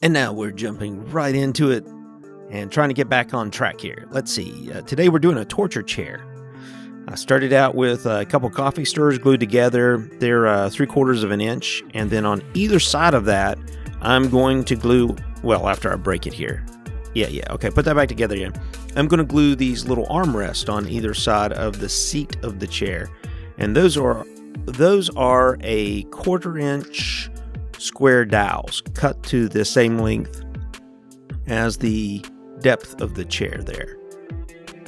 And now we're jumping right into it and trying to get back on track here. Let's see. Today we're doing a torture chair. I started out with a couple coffee stirrers glued together. They're 3/4 of an inch. And then on either side of that, I'm going to glue, well, after I break it here. Yeah. Okay, put that back together again. I'm going to glue these little armrests on either side of the seat of the chair. And those are a 1/4 inch square dowels cut to the same length as the depth of the chair there.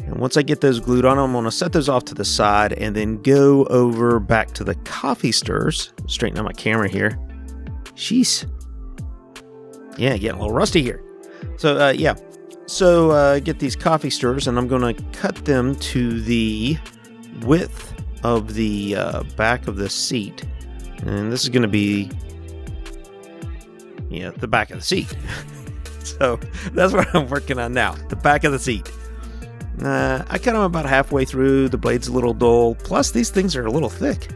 And once I get those glued on, I'm going to set those off to the side and then go over back to the coffee stirrers. Straighten out my camera here. Jeez. Yeah, getting a little rusty here. So, get these coffee stirrers and I'm going to cut them to the width of the back of the seat. And this is going to be the back of the seat. So that's what I'm working on now, the back of the seat. I cut them about halfway through. The blade's a little dull. Plus, these things are a little thick.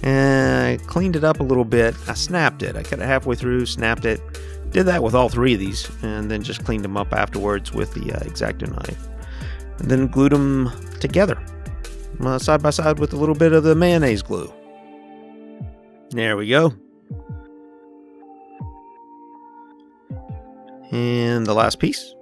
And I cleaned it up a little bit. I snapped it. I cut it halfway through, snapped it. Did that with all 3 of these, and then just cleaned them up afterwards with the X-Acto knife. And then glued them together, side by side with a little bit of the mayonnaise glue. There we go. And the last piece.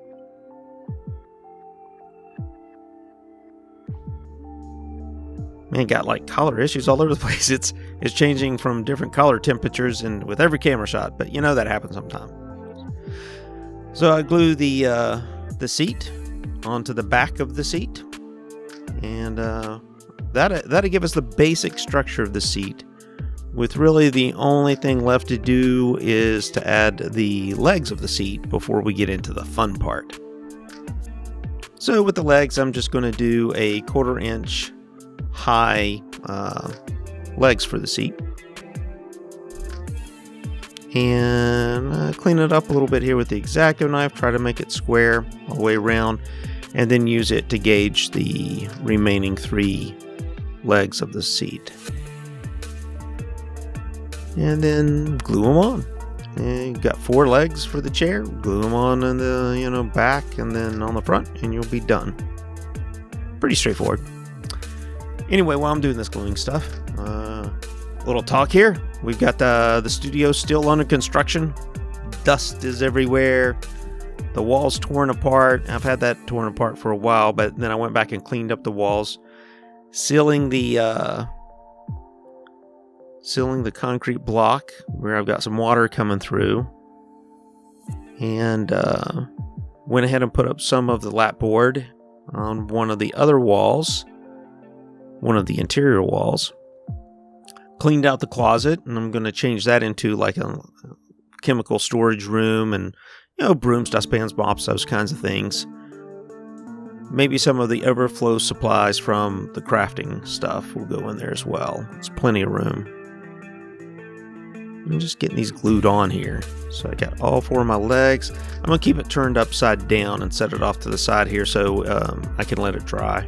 Man, got like color issues all over the place. It's changing from different color temperatures and with every camera shot, but that happens sometimes. So I glue the seat onto the back of the seat, and that'll give us the basic structure of the seat. With really the only thing left to do is to add the legs of the seat before we get into the fun part. So with the legs, I'm just going to do a 1/4 inch high legs for the seat. And clean it up a little bit here with the X-Acto knife. Try to make it square all the way around. And then use it to gauge the remaining 3 legs of the seat. And then glue them on. And you got 4 legs for the chair. Glue them on in the back and then on the front, and you'll be done. Pretty straightforward. Anyway, while I'm doing this gluing stuff, little talk here. We've got the studio still under construction. Dust is everywhere. The walls torn apart. I've had that torn apart for a while, but then I went back and cleaned up the walls, sealing the concrete block where I've got some water coming through, and went ahead and put up some of the lap board on one of the other walls, one of the interior walls. Cleaned out the closet, and I'm going to change that into like a chemical storage room, and brooms, dustpans, mops, those kinds of things. Maybe some of the overflow supplies from the crafting stuff will go in there as well. It's plenty of room. I'm just getting these glued on here. So I got all 4 of my legs. I'm going to keep it turned upside down and set it off to the side here so I can let it dry.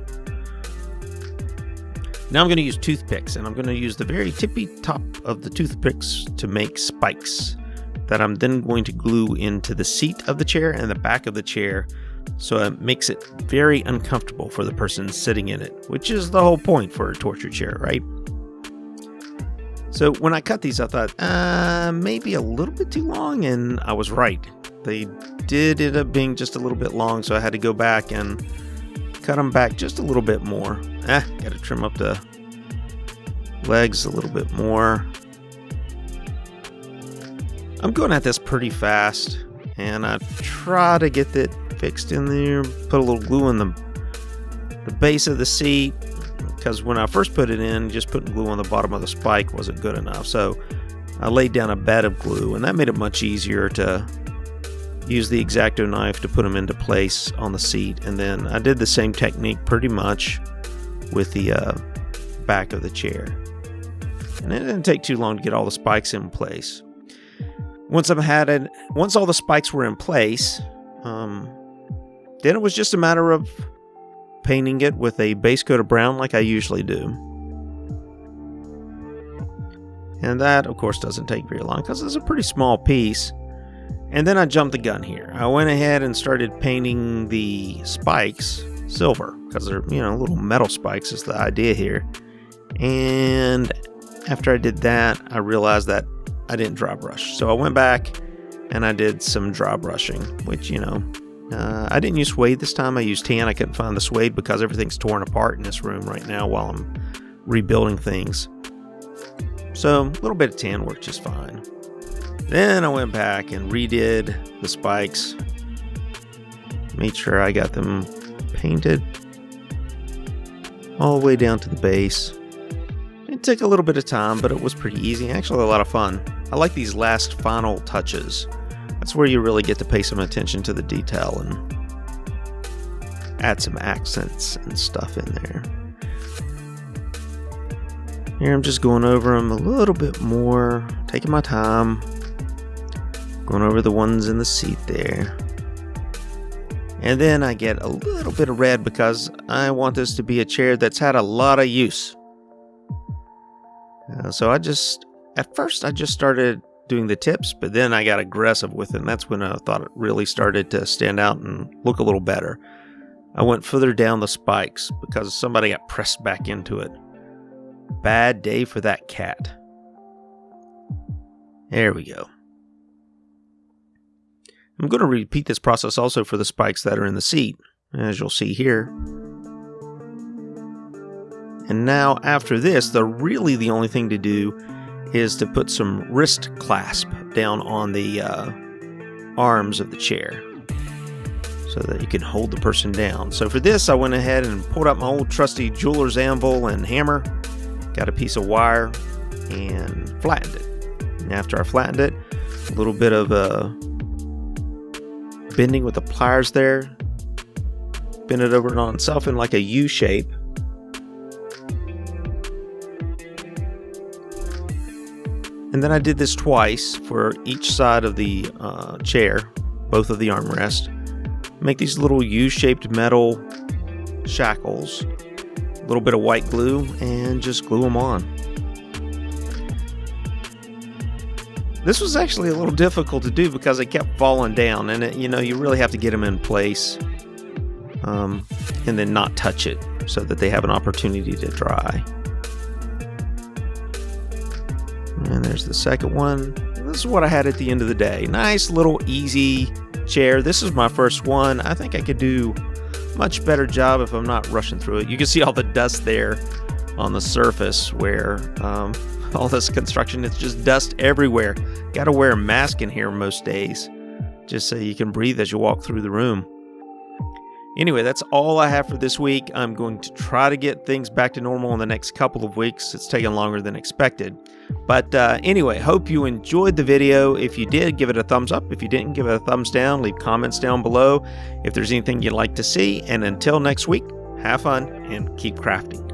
Now I'm going to use toothpicks, and I'm going to use the very tippy top of the toothpicks to make spikes that I'm then going to glue into the seat of the chair and the back of the chair, so it makes it very uncomfortable for the person sitting in it, which is the whole point for a torture chair, right? So when I cut these, I thought, maybe a little bit too long, and I was right. They did end up being just a little bit long, so I had to go back and cut them back just a little bit more. Got to trim up the legs a little bit more. I'm going at this pretty fast, and I try to get it fixed in there. Put a little glue in the base of the seat, because when I first put it in, just putting glue on the bottom of the spike wasn't good enough. So I laid down a bed of glue, and that made it much easier to use the X-Acto knife to put them into place on the seat. And then I did the same technique pretty much with the back of the chair. And it didn't take too long to get all the spikes in place. Once all the spikes were in place, then it was just a matter of painting it with a base coat of brown like I usually do. And that, of course, doesn't take very long because it's a pretty small piece. And then I jumped the gun here. I went ahead and started painting the spikes silver, because they're, little metal spikes is the idea here. And after I did that, I realized that I didn't dry brush. So I went back and I did some dry brushing, which, I didn't use suede this time. I used tan. I couldn't find the suede because everything's torn apart in this room right now while I'm rebuilding things. So a little bit of tan worked just fine. Then I went back and redid the spikes. Made sure I got them painted all the way down to the base. It took a little bit of time, but it was pretty easy. Actually, a lot of fun. I like these last final touches. That's where you really get to pay some attention to the detail and add some accents and stuff in there. Here I'm just going over them a little bit more, taking my time, going over the ones in the seat there. And then I get a little bit of red because I want this to be a chair that's had a lot of use. So at first I just started doing the tips, but then I got aggressive with it, and that's when I thought it really started to stand out and look a little better. I went further down the spikes because somebody got pressed back into it. Bad day for that cat. There we go. I'm going to repeat this process also for the spikes that are in the seat, as you'll see here. And now after this, the only thing to do is to put some wrist clasp down on the arms of the chair so that you can hold the person down. So for this, I went ahead and pulled out my old trusty jeweler's anvil and hammer, got a piece of wire, and flattened it. And after I flattened it, a little bit of bending with the pliers there, bend it over on itself in like a U shape. And then I did this twice for each side of the chair, both of the armrests. Make these little U-shaped metal shackles, a little bit of white glue, and just glue them on. This was actually a little difficult to do because they kept falling down, and you really have to get them in place and then not touch it so that they have an opportunity to dry. And there's the second one. This is what I had at the end of the day. Nice little easy chair. This is my first one. I think I could do a much better job if I'm not rushing through it. You can see all the dust there on the surface where all this construction, it's just dust everywhere. Got to wear a mask in here most days just so you can breathe as you walk through the room. Anyway, that's all I have for this week. I'm going to try to get things back to normal in the next couple of weeks. It's taken longer than expected. But anyway, hope you enjoyed the video. If you did, give it a thumbs up. If you didn't, give it a thumbs down. Leave comments down below if there's anything you'd like to see. And until next week, have fun and keep crafting.